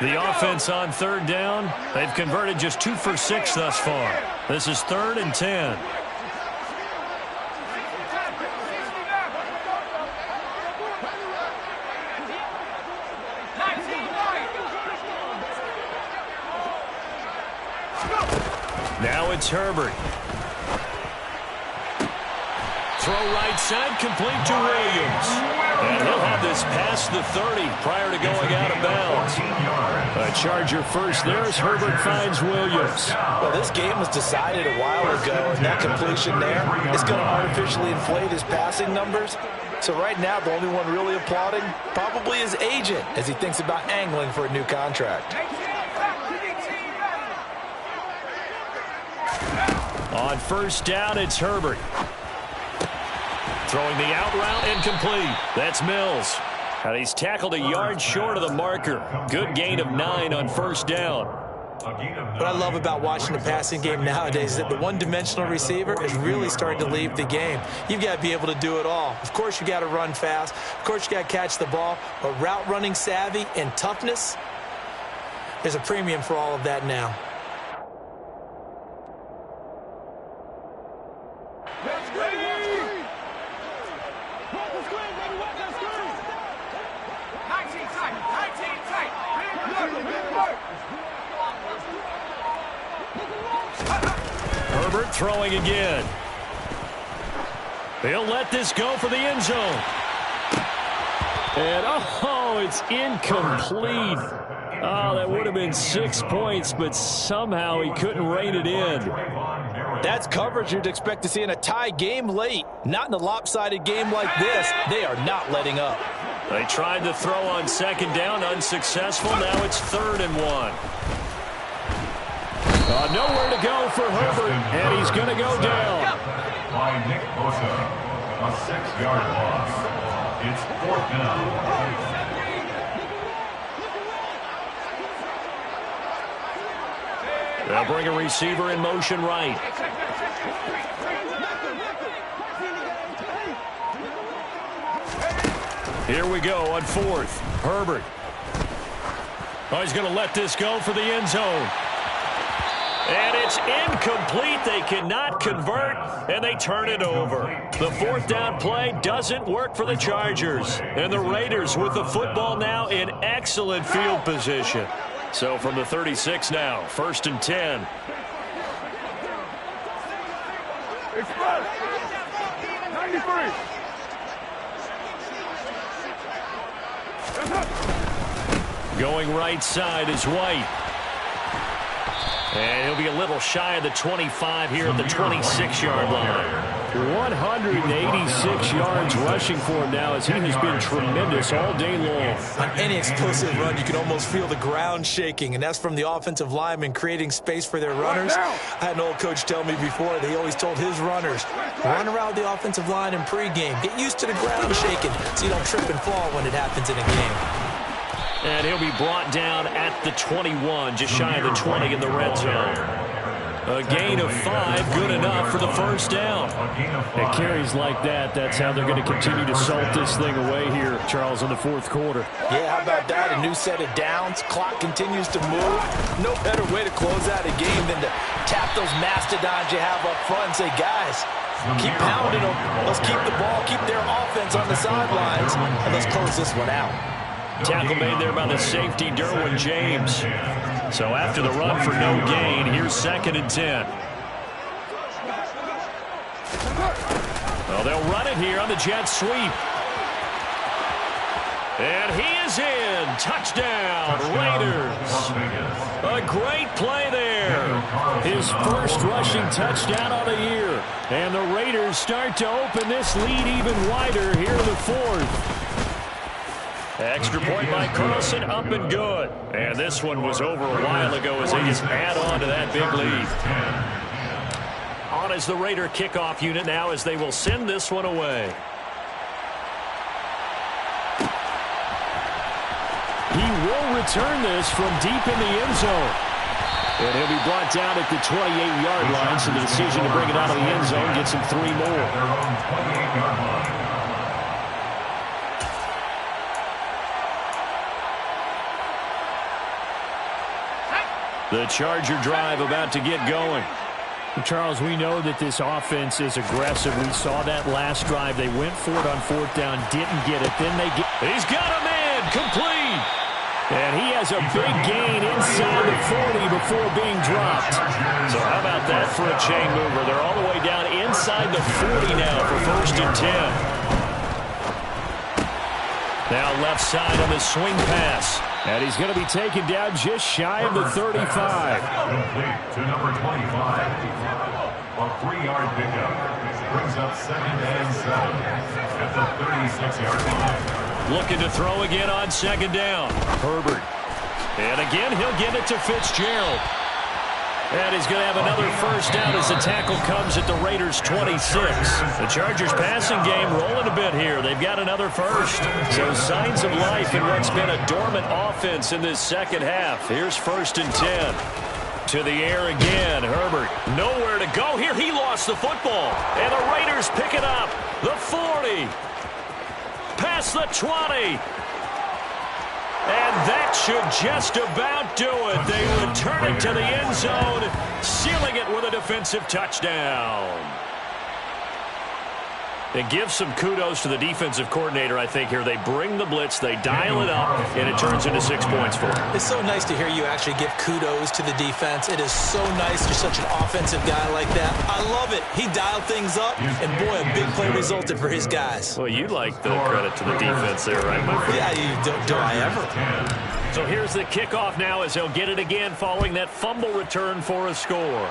The offense on 3rd down, they've converted just 2 for 6 thus far. This is 3rd and 10. Now it's Herbert. Throw right side, complete to Williams. And he'll have this past the 30 prior to going out of bounds. A Charger first there as Herbert finds Williams. Well, this game was decided a while ago, and that completion there is going to artificially inflate his passing numbers. So right now, the only one really applauding probably his agent as he thinks about angling for a new contract. On 1st down, it's Herbert. Throwing the out route, incomplete. That's Mills. And he's tackled a yard short of the marker. Good gain of 9 on 1st down. What I love about watching the passing game nowadays is that the one-dimensional receiver is really starting to leave the game. You've got to be able to do it all. Of course, you got to run fast. Of course, you got to catch the ball. But route running savvy and toughness, there's a premium for all of that now. Herbert throwing again. He'll let this go for the end zone. And, oh, it's incomplete. Oh, that would have been 6 points, but somehow he couldn't rein it in. That's coverage you'd expect to see in a tie game late. Not in a lopsided game like this. They are not letting up. They tried to throw on 2nd down, unsuccessful. Now it's 3rd and 1. Nowhere to go for Herbert, and he's going to go down. By Nick Bosa, a 6-yard loss. It's 4th down. They'll bring a receiver in motion right. Here we go on 4th. Herbert. Oh, he's going to let this go for the end zone. And it's incomplete. They cannot convert, and they turn it over. The 4th down play doesn't work for the Chargers. And the Raiders with the football now in excellent field position. So from the 36 now, 1st and 10. Express. 93. Going right side is White. And he'll be a little shy of the 25 here at the 26-yard line. 186 yards rushing for him now as he has been tremendous all day long. On any explosive run, you can almost feel the ground shaking, and that's from the offensive linemen creating space for their runners. I had an old coach tell me before that he always told his runners, run around the offensive line in pregame. Get used to the ground shaking so you don't trip and fall when it happens in a game. And he'll be brought down at the 21, just shy of the 20 in the red zone. A gain of 5, good enough for the first down. It carries like that. That's how they're going to continue to salt this thing away here, Charles, in the fourth quarter. Yeah, how about that? A new set of downs. Clock continues to move. No better way to close out a game than to tap those mastodons you have up front and say, guys, keep pounding them. Let's keep the ball, keep their offense on the sidelines, and let's close this one out. Tackle made there by the safety, Derwin James. So after the run for no gain, here's 2nd and 10. Well, they'll run it here on the jet sweep. And he is in. Touchdown, Raiders. A great play there. His first rushing touchdown of the year. And the Raiders start to open this lead even wider here in the fourth. Extra point by Carlson, up and good. And this one was over a while ago as they just add on to that big lead. On is the Raider kickoff unit now as they will send this one away. He will return this from deep in the end zone. And he'll be brought down at the 28-yard line, so the decision to bring it out of the end zone gets him 3 more. The Charger drive about to get going. Charles, we know that this offense is aggressive. We saw that last drive. They went for it on 4th down, didn't get it. Then they get... He's got a man, complete. And he has a big gain inside the 40 before being dropped. So how about that for a chain mover? They're all the way down inside the 40 now for 1st and 10. Now left side on the swing pass. And he's going to be taken down just shy of the 35. Complete to number 25. A 3-yard pickup. Brings up 2nd and 7 at the 36-yard line. Looking to throw again on 2nd down. Herbert. And again, he'll give it to Fitzgerald. And he's going to have another first down as the tackle comes at the Raiders' 26. The Chargers' passing game rolling a bit here. They've got another first. So signs of life in what's been a dormant offense in this second half. Here's 1st and 10. To the air again. Herbert nowhere to go here. He lost the football. And the Raiders pick it up. The 40. Past the 20. And that should just about do it. They return it to the end zone, sealing it with a defensive touchdown. It gives some kudos to the defensive coordinator, I think, here. They bring the blitz, they dial it up, and it turns into 6 points for them. It's so nice to hear you actually give kudos to the defense. It is so nice. You're such an offensive guy like that. I love it. He dialed things up, and boy, a big play resulted for his guys. Well, you like the credit to the defense there, right, my friend? Yeah, do I ever? So here's the kickoff now as they'll get it again following that fumble return for a score.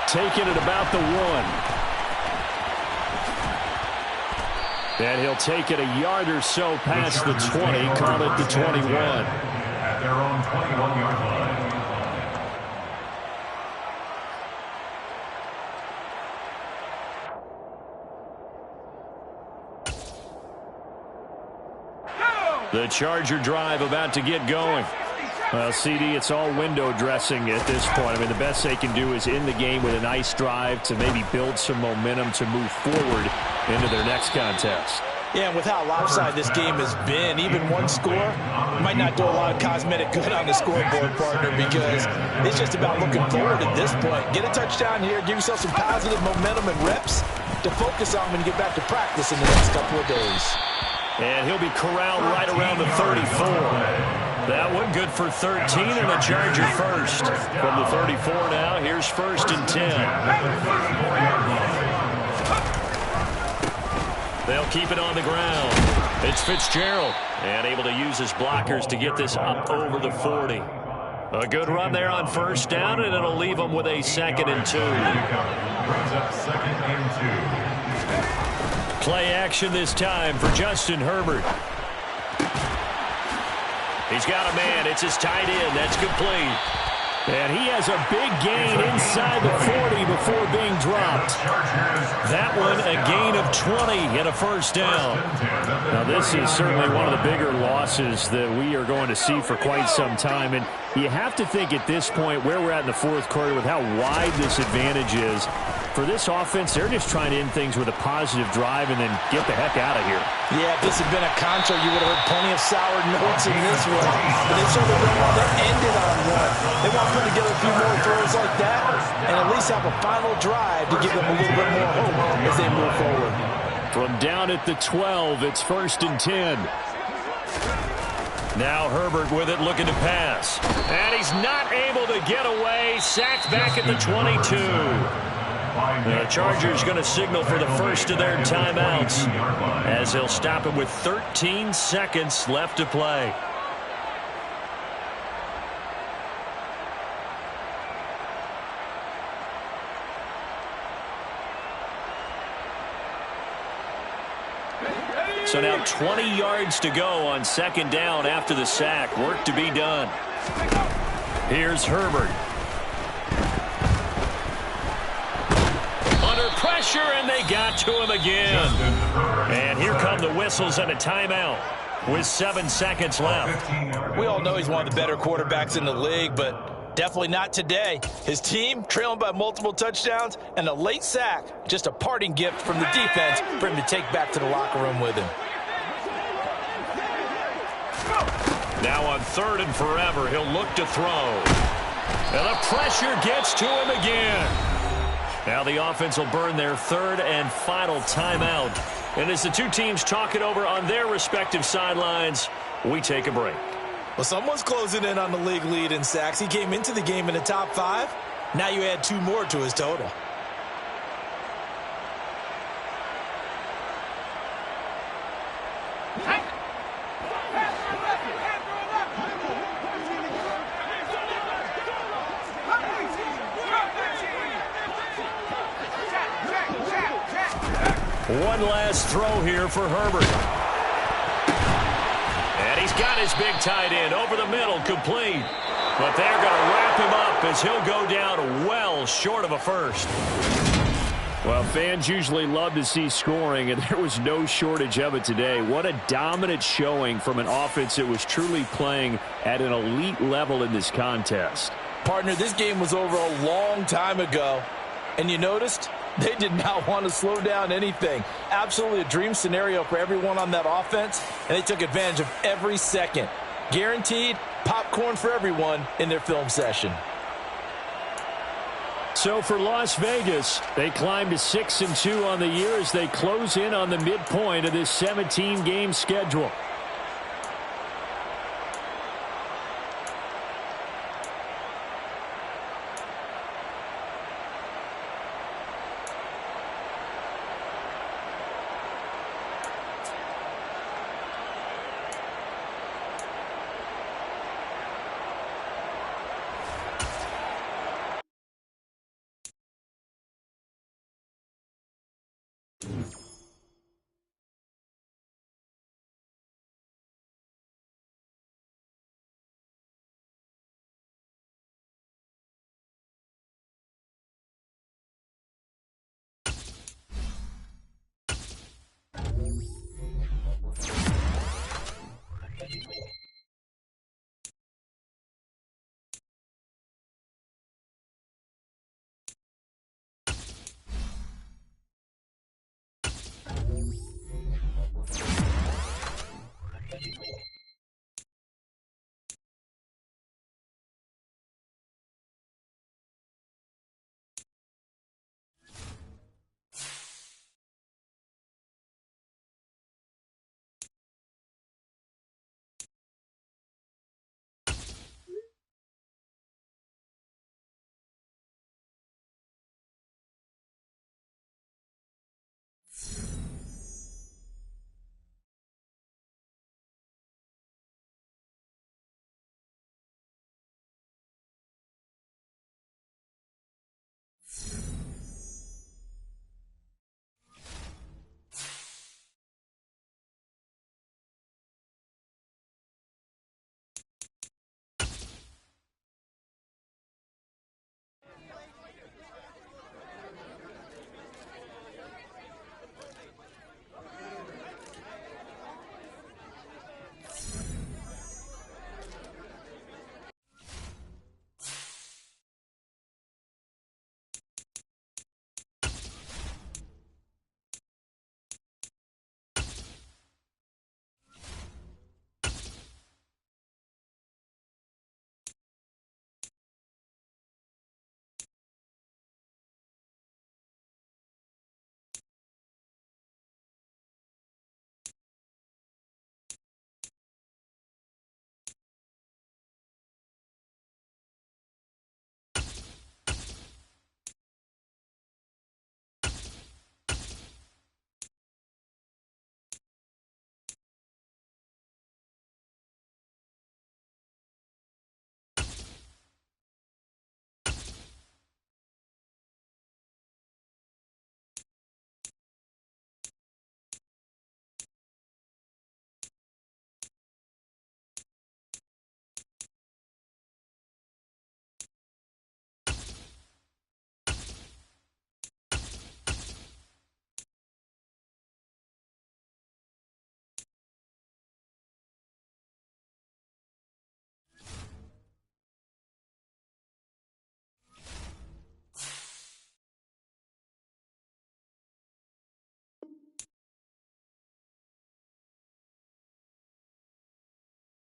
Taking it about the 1. And he'll take it a yard or so past the 20, call it the 21. At their own 21-yard line. The Charger drive about to get going. Well, CD, it's all window dressing at this point. I mean, the best they can do is end the game with a nice drive to maybe build some momentum to move forward into their next contest. Yeah, and with how lopsided this game has been, even one score might not do a lot of cosmetic good on the scoreboard, partner, because it's just about looking forward at this point. Get a touchdown here, give yourself some positive momentum and reps to focus on when you get back to practice in the next couple of days. And he'll be corralled right around the 34. That one good for 13 and a Charger first. From the 34 now, here's 1st and 10. They'll keep it on the ground. It's Fitzgerald. And able to use his blockers to get this up over the 40. A good run there on 1st down, and it'll leave them with a 2nd and 2. Brings up 2nd and 2. Play action this time for Justin Herbert. He's got a man. It's his tight end. That's complete. And he has a big gain inside the 40 before being dropped. That one a gain of of 20 and a first down. Now, this is certainly one of the bigger losses that we are going to see for quite some time. And you have to think at this point where we're at in the fourth quarter with how wide this advantage is. For this offense, they're just trying to end things with a positive drive and then get the heck out of here. Yeah, if this had been a contra, you would have heard plenty of sour notes in this one. But they certainly don't want to end it on one. They want to put together a few more throws like that and at least have a final drive to give them a little bit more hope as they move forward. From down at the 12, it's 1st and 10. Now Herbert with it, looking to pass. And he's not able to get away. Sacked back at the 22. The Chargers going to signal for the first of their timeouts as they'll stop it with 13 seconds left to play. So now 20 yards to go on 2nd down after the sack. Work to be done. Here's Herbert. Under pressure, and they got to him again. And here come the whistles and a timeout with 7 seconds left. We all know he's one of the better quarterbacks in the league, but definitely not today. His team trailing by multiple touchdowns and a late sack. Just a parting gift from the defense for him to take back to the locker room with him. Now on 3rd and forever, he'll look to throw. And the pressure gets to him again. Now the offense will burn their 3rd and final timeout. And as the two teams talk it over on their respective sidelines, we take a break. Well, someone's closing in on the league lead in sacks. He came into the game in the top 5. Now you add 2 more to his total. One last throw here for Herbert. And he's got his big tight end over the middle, complete. But they're going to wrap him up as he'll go down well short of a first. Well, fans usually love to see scoring, and there was no shortage of it today. What a dominant showing from an offense that was truly playing at an elite level in this contest. Partner, this game was over a long time ago. And you noticed? They did not want to slow down anything. Absolutely a dream scenario for everyone on that offense, and they took advantage of every second. Guaranteed popcorn for everyone in their film session. So for Las Vegas, they climbed to 6-2 on the year as they close in on the midpoint of this 17-game schedule.